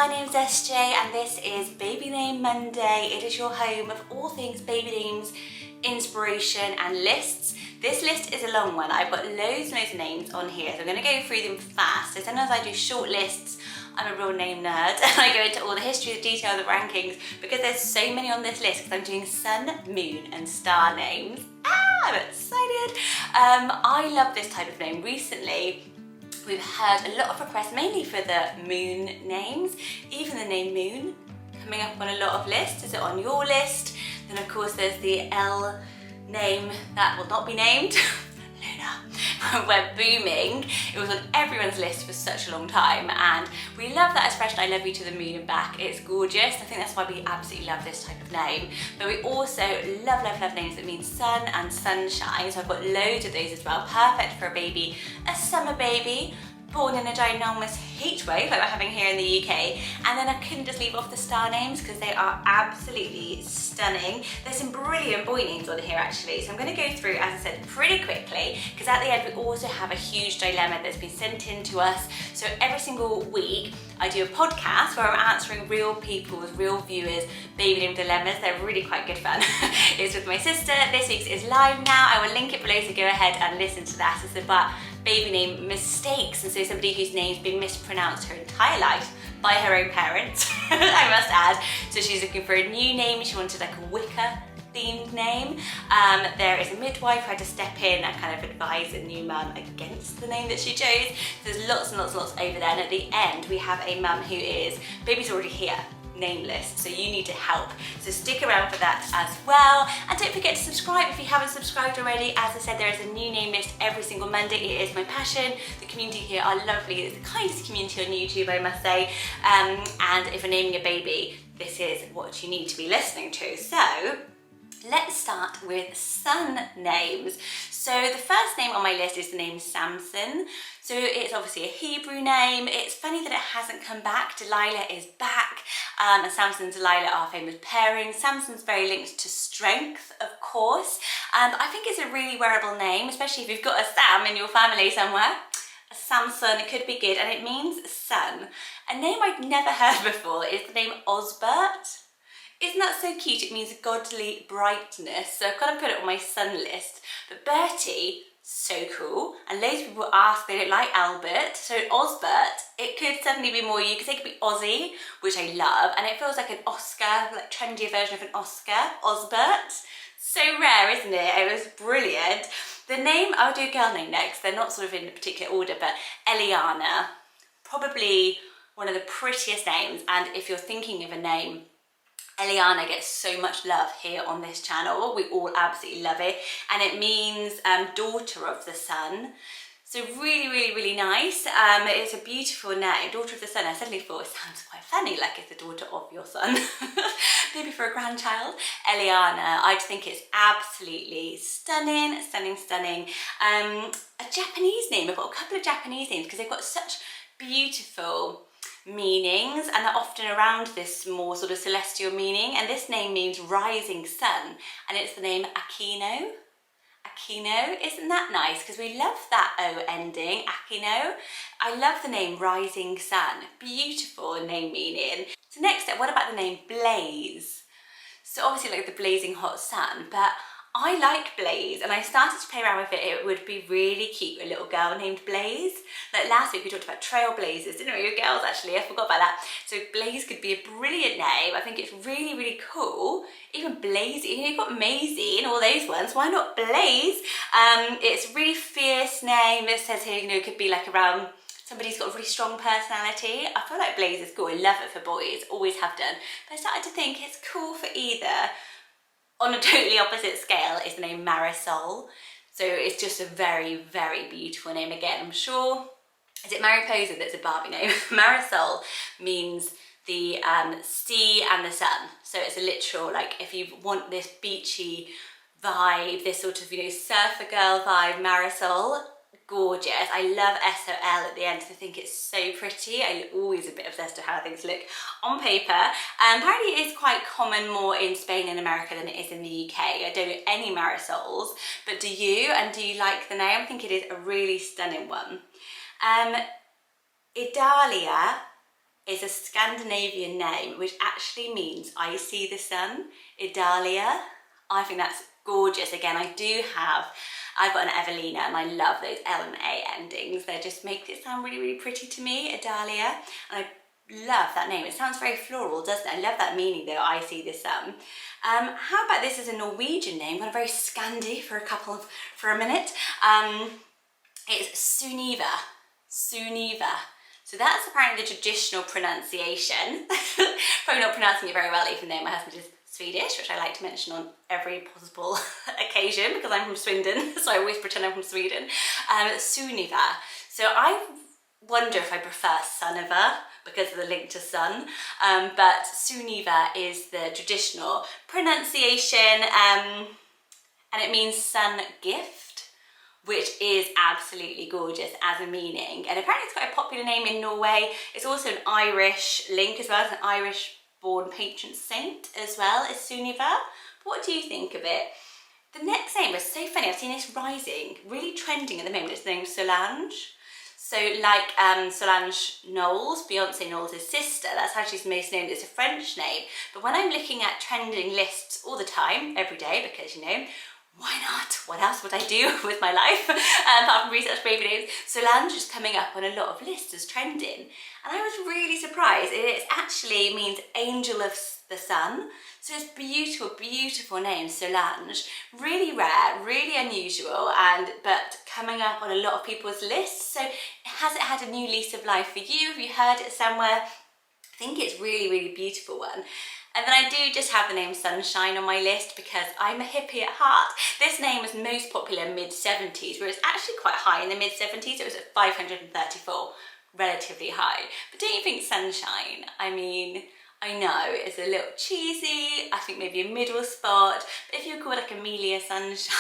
my name's SJ and this is Baby Name Monday. It is your home of all things baby names, inspiration and lists. This list is a long one. I've got loads and loads of names on here, so I'm going to go through them fast. So sometimes I do short lists. I'm a real name nerd and I go into all the history, the detail, the rankings because there's so many on this list because I'm doing sun, moon and star names. I'm excited. I love this type of name. Recently we've had a lot of requests, mainly for the moon names, even the name Moon coming up on a lot of lists. Is it on your list? Then of course there's the L name that will not be named, Luna. We're booming. It was on everyone's list for such a long time and we love that expression, I love you to the moon and back. It's gorgeous. I think that's why we absolutely love this type of name. But we also love names that mean sun and sunshine. So I've got loads of those as well. Perfect for a baby, a summer baby, born in a ginormous heat wave like we're having here in the UK. And then I couldn't just leave off the star names because they are absolutely stunning. There's some brilliant boy names on here actually. So I'm going to go through, as I said, pretty quickly because at the end we also have a huge dilemma that's been sent in to us. So every single week I do a podcast where I'm answering real people's, real viewers' baby name dilemmas. They're really quite good fun. It's with my sister. This week's is live now. I will link it below, so go ahead and listen to that. It's about baby name mistakes, and so somebody whose name's been mispronounced her entire life by her own parents, I must add. So she's looking for a new name. She wanted like a Wicca themed name. There is a midwife who had to step in and kind of advise a new mum against the name that she chose. So there's lots and lots and lots over there, and at the end we have a mum who is, baby's already here, nameless, so you need to help. So stick around for that as well. And don't forget to subscribe if you haven't subscribed already. As I said, there is a new name list every single Monday. It is my passion. The community here are lovely. It's the kindest community on YouTube, I must say. And if you're naming a baby, this is what you need to be listening to. So let's start with sun names. So the first name on my list is the name Samson. So it's obviously a Hebrew name. It's funny that it hasn't come back. Delilah is back, and Samson and Delilah are famous pairing. Samson's very linked to strength, of course. I think it's a really wearable name, especially if you've got a Sam in your family somewhere. A Samson, it could be good, and it means sun. A name I'd never heard before is the name Ozbert. Isn't that so cute? It means godly brightness. So I've got to put it on my sun list. But Bertie, so cool. And loads of people ask, they don't like Albert. So Ozbert, it could suddenly be more you, because it could be Aussie, which I love. And it feels like an Oscar, like trendier version of an Oscar. Ozbert. So rare, isn't it? It was brilliant. The name, I'll do a girl name next. They're not sort of in a particular order, but Elena, probably one of the prettiest names. And if you're thinking of a name, Elena gets so much love here on this channel. We all absolutely love it. And it means daughter of the sun. So really, really, really nice. It's a beautiful name, daughter of the sun. I suddenly thought it sounds quite funny, like it's the daughter of your son. Maybe for a grandchild. Elena, I just think it's absolutely stunning, stunning, stunning. A Japanese name, I've got a couple of Japanese names because they've got such beautiful meanings and they're often around this more sort of celestial meaning, and this name means rising sun and it's the name Aquino. Aquino, isn't that nice? Because we love that O ending, Aquino. I love the name Rising Sun, beautiful name meaning. So next up, what about the name Blaze? So obviously like the blazing hot sun, but I like Blaze and I started to play around with it. It would be really cute, a little girl named Blaze. Like last week we talked about trailblazers, didn't we? Your girls actually, I forgot about that. So Blaze could be a brilliant name. I think it's really, really cool. Even Blaze, you know, you've got Maisie and all those ones. Why not Blaze? It's a really fierce name. It says here, you know, it could be like around somebody's got a really strong personality. I feel like Blaze is cool. I love it for boys, always have done. But I started to think it's cool for either. On a totally opposite scale is the name Marisol. So it's just a very, very beautiful name. Again, I'm sure, is it Mariposa that's a Barbie name? Marisol means the sea and the sun. So it's a literal, like if you want this beachy vibe, this sort of, you know, surfer girl vibe, Marisol, gorgeous. I love SOL at the end because I think it's so pretty. I'm always a bit obsessed with how things look on paper. Apparently it is quite common more in Spain and America than it is in the UK. I don't know any Marisols, but do you? And do you like the name? I think it is a really stunning one. Italia is a Scandinavian name which actually means I see the sun, Italia. I think that's gorgeous. Again, I've got an Evelina and I love those L and A endings. They just make it sound really, really pretty to me, Italia. And I love that name. It sounds very floral, doesn't it? I love that meaning though, I see the sun. How about this as a Norwegian name? Kind of very Scandi for a minute. It's Sunniva. So that's apparently the traditional pronunciation. Probably not pronouncing it very well, even though my husband is Swedish, which I like to mention on every possible occasion because I'm from Swindon, so I always pretend I'm from Sweden. Sunniva. So I wonder if I prefer Sunniva because of the link to sun, but Sunniva is the traditional pronunciation, and it means sun gift, which is absolutely gorgeous as a meaning. And apparently it's quite a popular name in Norway. It's also an Irish link as well. It's an Irish born patron saint as well as Sunniva. What do you think of it? The next name was so funny. I've seen this rising, really trending at the moment. It's named Solange. So like Solange Knowles, Beyonce Knowles' sister, that's how she's most known. It's a French name. But when I'm looking at trending lists all the time, every day, because you know, why not? What else would I do with my life apart from research baby names? Solange is coming up on a lot of lists as trending. And I was really surprised. It actually means angel of the sun. So it's beautiful, beautiful name, Solange. Really rare, really unusual, but coming up on a lot of people's lists. So has it had a new lease of life for you? Have you heard it somewhere? I think it's really, really beautiful one. And then I do just have the name Sunshine on my list because I'm a hippie at heart. This name was most popular in mid-70s, where it's actually quite high in the mid-70s. It was at 534, relatively high. But don't you think Sunshine? I mean, I know it's a little cheesy. I think maybe a middle spot. But if you call it like Amelia Sunshine,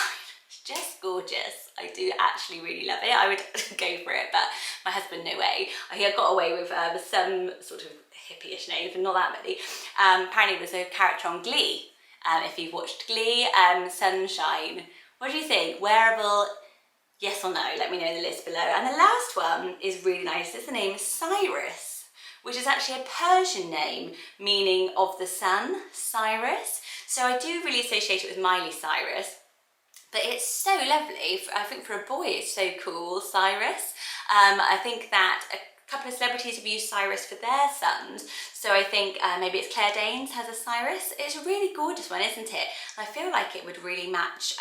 it's just gorgeous. I do actually really love it. I would go for it, but my husband, no way. He got away with some sort of hippie-ish names, but not that many. Apparently there's a character on Glee. If you've watched Glee, Sunshine. What do you think? Wearable, yes or no? Let me know in the list below. And the last one is really nice. It's the name Cyrus, which is actually a Persian name meaning of the sun, Cyrus. So I do really associate it with Miley Cyrus. But it's so lovely. I think for a boy it's so cool, Cyrus. I think that a couple of celebrities have used Cyrus for their sons. So I think maybe it's Claire Danes has a Cyrus. It's a really gorgeous one, isn't it? And I feel like it would really match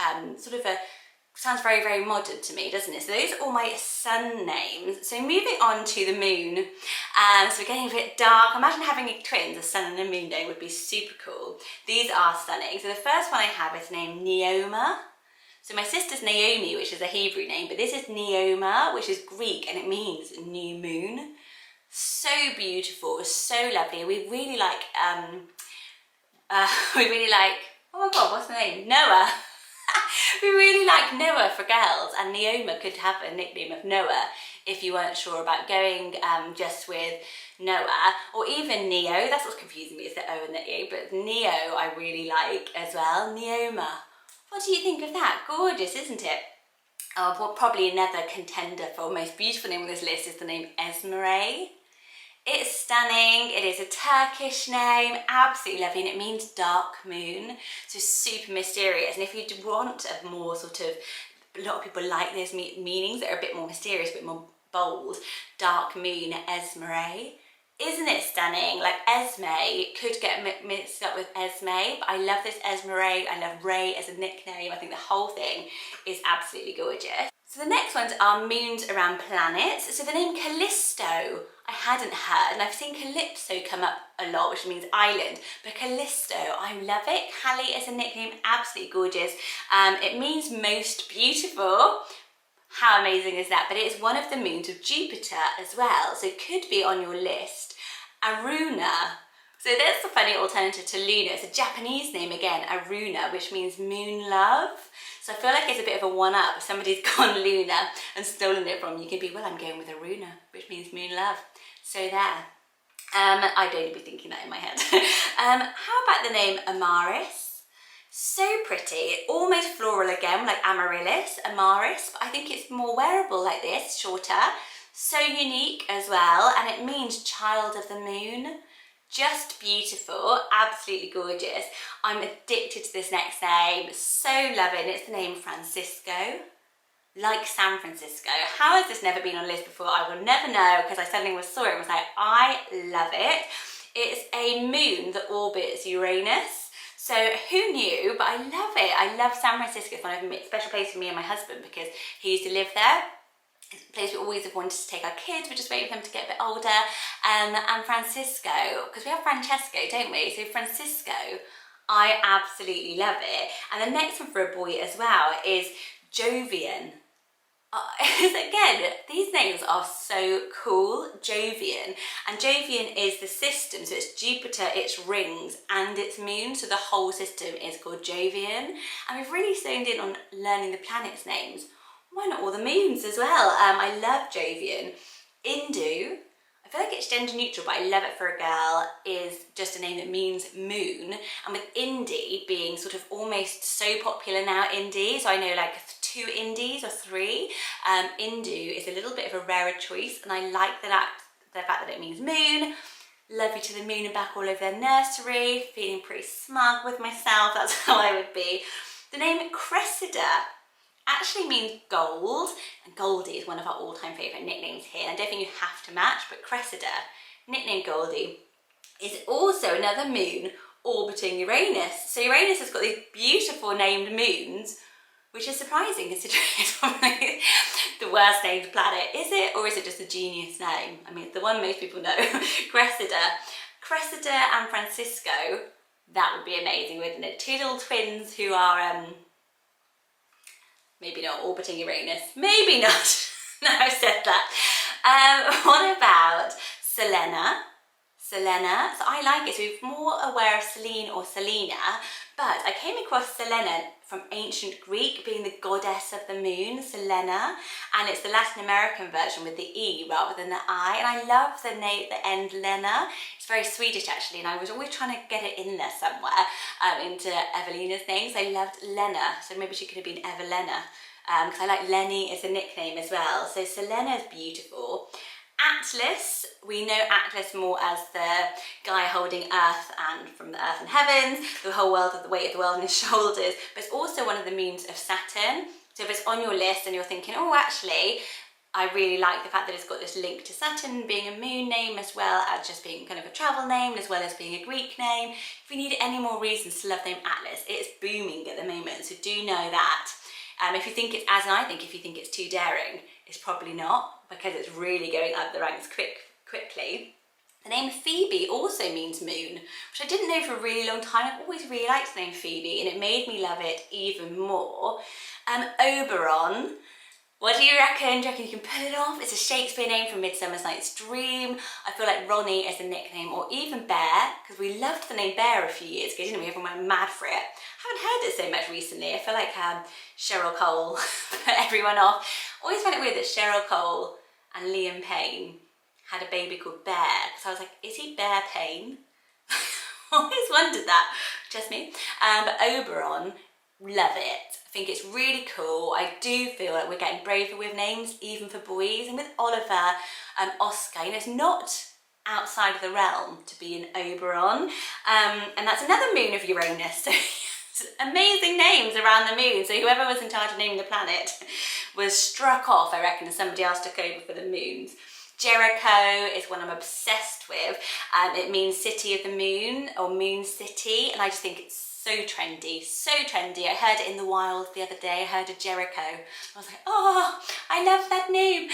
sounds very, very modern to me, doesn't it? So those are all my sun names. So moving on to the moon. So we're getting a bit dark. Imagine having twins, a sun and a moon day would be super cool. These are stunning. So the first one I have is named Naomi. So my sister's Naomi, which is a Hebrew name, but this is Naomi, which is Greek, and it means new moon. So beautiful, so lovely. We really like, oh my God, what's the name? Noah. We really like Noah for girls, and Naomi could have a nickname of Noah if you weren't sure about going just with Noah, or even Neo. That's what's confusing me, is the O and the E, but Neo I really like as well. Naomi. What do you think of that? Gorgeous, isn't it? Well, probably another contender for most beautiful name on this list is the name Esme. It's stunning. It is a Turkish name, absolutely lovely, and it means dark moon, so super mysterious. And if you want a more a lot of people like those meanings that are a bit more mysterious, a bit more bold, dark moon, Esme. Isn't it stunning? Like Esme could get mixed up with Esme, but I love this Esme. I love Ray as a nickname. I think the whole thing is absolutely gorgeous. So the next ones are moons around planets. So the name Callisto, I hadn't heard, and I've seen Calypso come up a lot, which means island, but Callisto, I love it. Callie as a nickname, absolutely gorgeous. It means most beautiful. How amazing is that? But it is one of the moons of Jupiter as well, so it could be on your list. Aruna. So that's a funny alternative to Luna. It's a Japanese name again, Aruna, which means moon love. So I feel like it's a bit of a one-up. If somebody's gone Luna and stolen it from you, can be, well, I'm going with Aruna, which means moon love. So there. I'd only be thinking that in my head. How about the name Amaris? So pretty, almost floral again, like Amaryllis, Amaris, but I think it's more wearable like this, shorter. So unique as well, and it means child of the moon. Just beautiful, absolutely gorgeous. I'm addicted to this next name, so love it. It's the name Francisco, like San Francisco. How has this never been on the list before? I will never know, because I suddenly saw it and was like, I love it. It's a moon that orbits Uranus. So who knew, but I love it. I love San Francisco. It's one of a special place for me and my husband because he used to live there. It's a place we always have wanted to take our kids. We're just waiting for them to get a bit older. And Francisco, because we have Francesco, don't we? So Francisco, I absolutely love it. And the next one for a boy as well is Jovian. Again, these names are so cool. Jovian. And Jovian is the system, so it's Jupiter, its rings, and its moon, so the whole system is called Jovian. And we've really zoned in on learning the planets' names. Why not all the moons as well? I love Jovian. Indu, I feel like it's gender neutral, but I love it for a girl, is just a name that means moon. And with Indy being sort of almost so popular now, Indy, so I know like 2 Indies or 3, Indu is a little bit of a rarer choice, and I like the fact that it means moon. Love you to the moon and back all over their nursery, feeling pretty smug with myself, that's how I would be. The name Cressida actually means gold, and Goldie is one of our all-time favourite nicknames here, and I don't think you have to match, but Cressida, nickname Goldie, is also another moon orbiting Uranus. So Uranus has got these beautiful named moons, which is surprising considering it's probably the worst named planet. Is it, or is it just a genius name? I mean, it's the one most people know. Cressida and Francisco, that would be amazing, wouldn't it? 2 little twins who are maybe not orbiting Uranus, maybe not. No, I've said that. What about Selena? Selena, so I like it, so we're more aware of Selene or Selena, but I came across Selena from ancient Greek, being the goddess of the moon, Selena, and it's the Latin American version with the E rather than the I, and I love the name, the end Lena. It's very Swedish actually, and I was always trying to get it in there somewhere, into Evelina's names. I loved Lena, so maybe she could have been Evelena, because I like Lenny as a nickname as well. So Selena is beautiful. Atlas, we know Atlas more as the guy holding Earth and from the earth and heavens, the whole world, of the weight of the world on his shoulders, but it's also one of the moons of Saturn. So if it's on your list and you're thinking, oh, actually, I really like the fact that it's got this link to Saturn being a moon name as well as just being kind of a travel name as well as being a Greek name. If you need any more reasons to love the name Atlas, it's booming at the moment, so do know that. If you think it's, as I think, if you think it's too daring, it's probably not, because it's really going up the ranks quickly. The name Phoebe also means moon, which I didn't know for a really long time. I've always really liked the name Phoebe, and it made me love it even more. Oberon, what do you reckon? Do you reckon you can pull it off? It's a Shakespeare name from Midsummer Night's Dream. I feel like Ronnie is a nickname, or even Bear, because we loved the name Bear a few years ago, didn't we? Everyone went mad for it. I haven't heard it so much recently. I feel like Cheryl Cole put everyone off. Always found it weird that Cheryl Cole and Liam Payne had a baby called Bear, because I was like, is he Bear Payne? Always wondered that, just me. But Oberon, love it. I think it's really cool. I do feel like we're getting braver with names, even for boys. And with Oliver and Oscar, you know, it's not outside of the realm to be an Oberon. And that's another moon of Uranus. So amazing names around the moon. So whoever was in charge of naming the planet was struck off, I reckon, and somebody else took over for the moons. Jericho is one I'm obsessed with. It means city of the moon, or moon city, and I just think it's so trendy, so trendy. I heard it in the wild the other day. I heard of Jericho. I was like, oh, I love that name.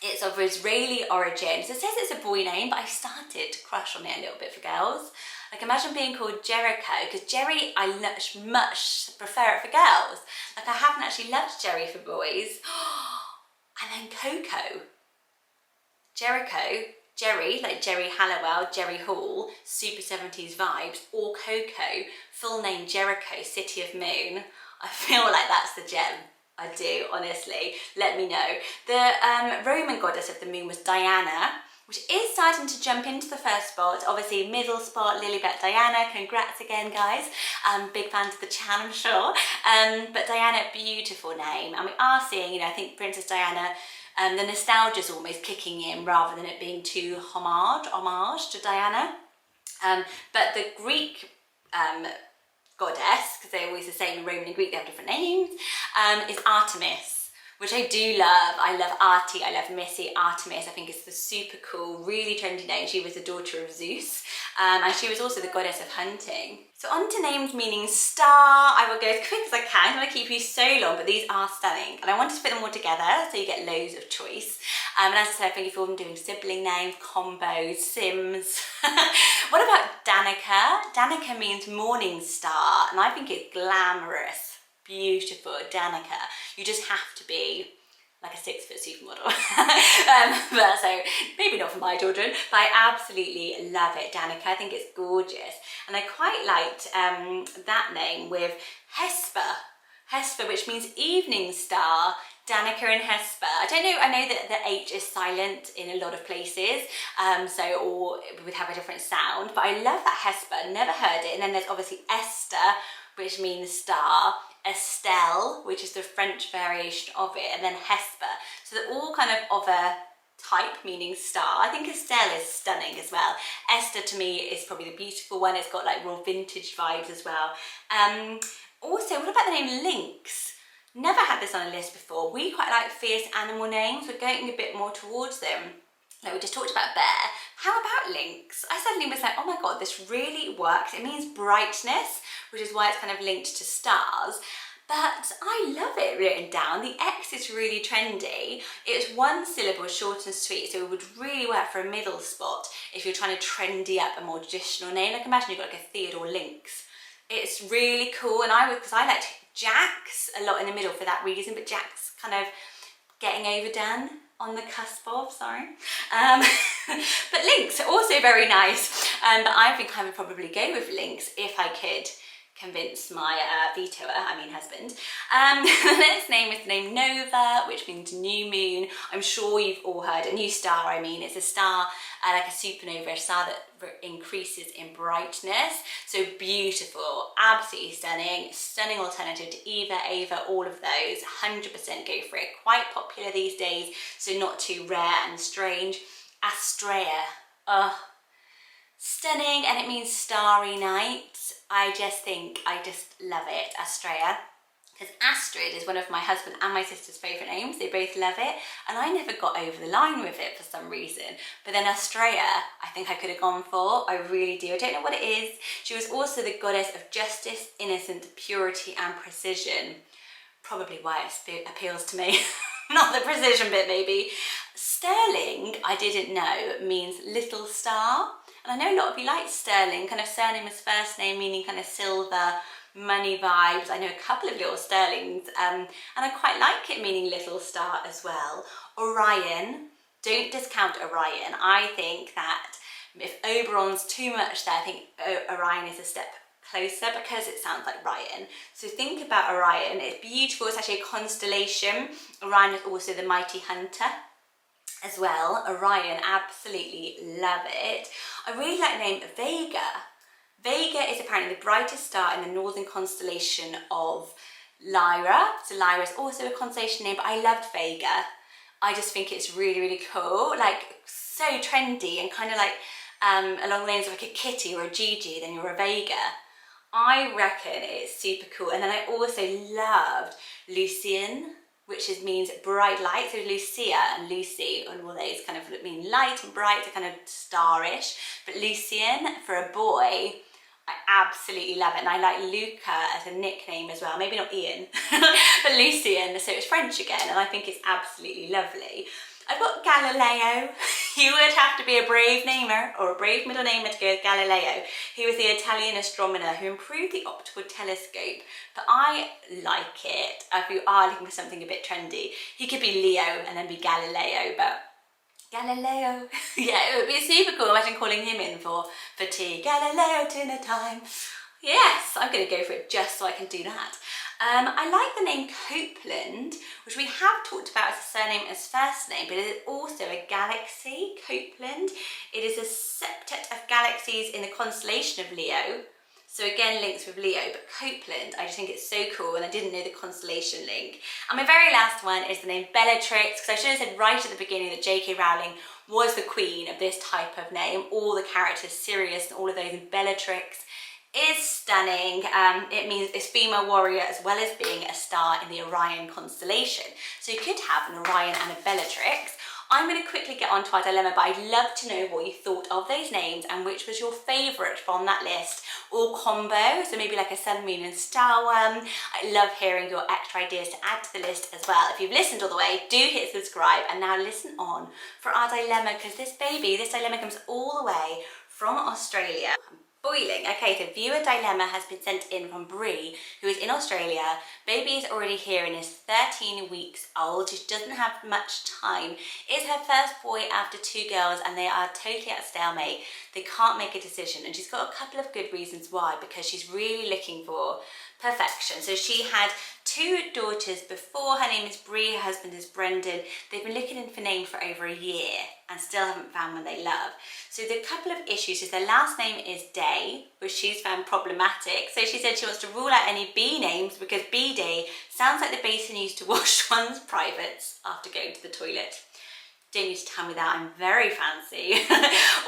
It's of Israeli origin. So it says it's a boy name, but I started to crush on it a little bit for girls. Like, imagine being called Jericho, because Jerry, I much prefer it for girls. Like, I haven't actually loved Jerry for boys. And then Coco. Jericho, Jerry, like Jerry Halliwell, Jerry Hall, super 70s vibes, or Coco, full name Jericho, City of Moon. I feel like that's the gem. I do, honestly. Let me know. The Roman goddess of the moon was Diana, which is starting to jump into the first spot. Obviously, middle spot, Lilibet Diana. Congrats again, guys. Big fans of the channel, I'm sure. But Diana, beautiful name. And we are seeing, you know, I think Princess Diana The nostalgia's almost kicking in rather than it being too homage to Diana. But the Greek goddess, because they're always the same in Roman and Greek, they have different names, is Artemis, which I do love. I love Artie, I love Missy. Artemis, I think it's the super cool, really trendy name. She was the daughter of Zeus, and she was also the goddess of hunting. So on to names meaning star. I will go as quick as I can. I'm going to keep you so long, but these are stunning. And I wanted to put them all together so you get loads of choice. And as I said, I think if you're doing sibling names, combos, sims. What about Danica? Danica means morning star, and I think it's glamorous, beautiful. Danica. You just have to be like a 6-foot supermodel. But so maybe not for my children, but I absolutely love it, Danica. I think it's gorgeous. And I quite liked that name with Hesper, which means evening star. Danica and Hesper. I don't know, I know that the H is silent in a lot of places, or it would have a different sound, but I love that Hesper, never heard it. And then there's obviously Esther, which means star, Estelle, which is the French variation of it, and then Hesper. So they're all kind of a type, meaning star. I think Estelle is stunning as well. Esther to me is probably the beautiful one. It's got like real vintage vibes as well. Also, what about the name Lynx? Never had this on a list before. We quite like fierce animal names. We're going a bit more towards them. Like we just talked about bear. How about lynx? I suddenly was like, oh my god, this really works. It means brightness, which is why it's kind of linked to stars. But I love it written down. The X is really trendy. It's one syllable, short and sweet, so it would really work for a middle spot if you're trying to trendy up a more traditional name. Like imagine you've got like a Theodore Lynx. It's really cool, and because I liked Jack's a lot in the middle for that reason, but Jack's kind of getting overdone on the cusp of, sorry. But Lynx, also very nice. But I think I would probably go with Lynx if I could convince my husband. The next name is the name Nova, which means new moon. I'm sure you've all heard a new star. It's a star, like a supernova, a star that increases in brightness. So beautiful, absolutely stunning alternative to Eva, Ava, all of those. 100% go for it. Quite popular these days, so not too rare and strange. Astrea, stunning, and it means starry night. I just love it, Astrea. Because Astrid is one of my husband and my sister's favourite names. They both love it, and I never got over the line with it for some reason. But then Astrea, I think I could have gone for. I really do. I don't know what it is. She was also the goddess of justice, innocence, purity, and precision. Probably why it appeals to me. Not the precision bit, maybe. Sterling, I didn't know, means little star. And I know a lot of you like Sterling, kind of surname as first name, meaning kind of silver, money vibes. I know a couple of little Sterlings, and I quite like it meaning little star as well. Orion, don't discount Orion. I think that if Oberon's too much there, I think Orion is a step closer because it sounds like Ryan. So think about Orion. It's beautiful. It's actually a constellation. Orion is also the mighty hunter as well. Orion, absolutely love it. I really like the name Vega. Vega is apparently the brightest star in the northern constellation of Lyra. So Lyra is also a constellation name, but I loved Vega. I just think it's really, really cool. Like so trendy and kind of like along the lines of like a Kitty or a Gigi, then you're a Vega. I reckon it's super cool. And then I also loved Lucian, which means bright light. So Lucia and Lucy and all those kind of mean light and bright, so kind of starish. But Lucian for a boy, I absolutely love it. And I like Luca as a nickname as well. Maybe not Ian, but Lucian. So it's French again, and I think it's absolutely lovely. I've got Galileo. You would have to be a brave namer or a brave middle namer to go with Galileo. He was the Italian astronomer who improved the optical telescope, but I like it. If you are looking for something a bit trendy, he could be Leo and then be Galileo, but Galileo, yeah, it would be super cool. Imagine calling him in for tea. Galileo dinner time. Yes, I'm going to go for it just so I can do that. I like the name Copeland, which we have talked about as a surname as first name, but it is also a galaxy, Copeland. It is a septet of galaxies in the constellation of Leo. So again, links with Leo, but Copeland, I just think it's so cool, and I didn't know the Constellation link. And my very last one is the name Bellatrix, because I should have said right at the beginning that J.K. Rowling was the queen of this type of name. All the characters, Sirius and all of those, and Bellatrix is stunning. It means it's female warrior as well as being a star in the Orion constellation. So you could have an Orion and a Bellatrix. I'm going to quickly get on to our dilemma, but I'd love to know what you thought of those names and which was your favourite from that list or combo. So maybe like a Sun, Moon and Star one. I love hearing your extra ideas to add to the list as well. If you've listened all the way, do hit subscribe, and now listen on for our dilemma, because this dilemma comes all the way from Australia. Boiling. Okay, so viewer dilemma has been sent in from Bree, who is in Australia. Baby is already here and is 13 weeks old. She doesn't have much time. It's her first boy after 2 girls, and they are totally at a stalemate. They can't make a decision, and she's got a couple of good reasons why, because she's really looking for perfection. So she had 2 daughters before. Her name is Bree, her husband is Brendan. They've been looking for names for over a year and still haven't found one they love. So the couple of issues is their last name is Day, which she's found problematic. So she said she wants to rule out any B names because B-Day sounds like the basin used to wash one's privates after going to the toilet. Don't need to tell me that, I'm very fancy.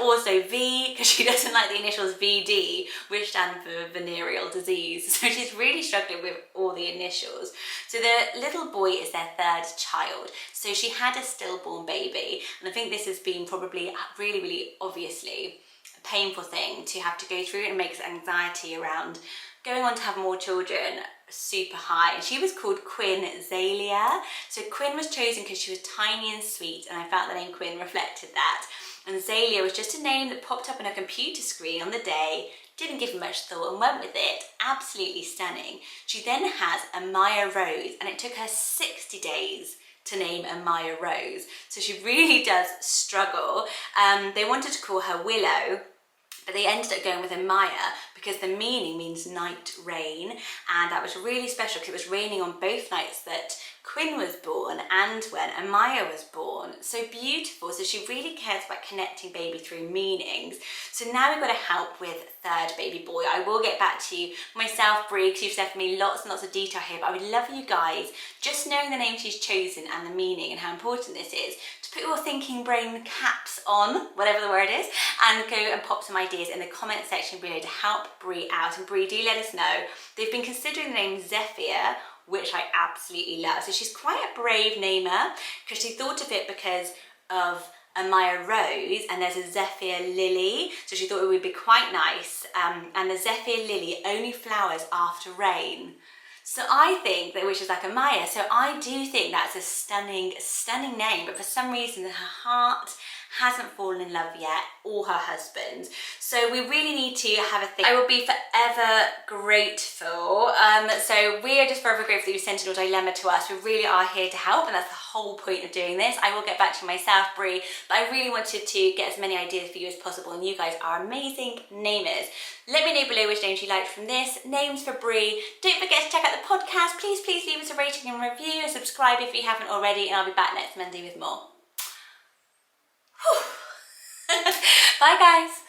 Also V, because she doesn't like the initials VD, which stand for venereal disease. So she's really struggling with all the initials. So the little boy is their 3rd child. So she had a stillborn baby. And I think this has been probably really, really obviously a painful thing to have to go through, and makes anxiety around going on to have more children super high. And she was called Quinn Zalia. So Quinn was chosen because she was tiny and sweet, and I felt the name Quinn reflected that. And Zalia was just a name that popped up on a computer screen on the day, didn't give it much thought and went with it. Absolutely stunning. She then has a Maya Rose, and it took her 60 days to name a Maya Rose. So she really does struggle. They wanted to call her Willow, but they ended up going with a Maya because the meaning means night rain, and that was really special because it was raining on both nights that Quinn was born and when Amaya was born. So beautiful. So she really cares about connecting baby through meanings. So now we've got to help with 3rd baby boy. I will get back to you myself, Brie, because you've said for me lots and lots of detail here, but I would love you guys, just knowing the name she's chosen and the meaning and how important this is, to put your thinking brain caps on, whatever the word is, and go and pop some ideas in the comment section below to help Brie out. And Brie, do let us know. They've been considering the name Zephyr, which I absolutely love. So she's quite a brave namer, because she thought of it because of a Maya Rose, and there's a Zephyr Lily, so she thought it would be quite nice. And the Zephyr Lily only flowers after rain. So I think that, which is like a Maya, so I do think that's a stunning, stunning name, but for some reason her heart hasn't fallen in love yet, or her husband. So we really need to have a think. I will be forever grateful. So we are just forever grateful that you sent in your dilemma to us. We really are here to help, and that's the whole point of doing this. I will get back to myself, Brie, but I really wanted to get as many ideas for you as possible, and you guys are amazing namers. Let me know below which names you liked from this. Names for Brie. Don't forget to check out the podcast. Please, please leave us a rating and review, and subscribe if you haven't already, and I'll be back next Monday with more. Bye guys.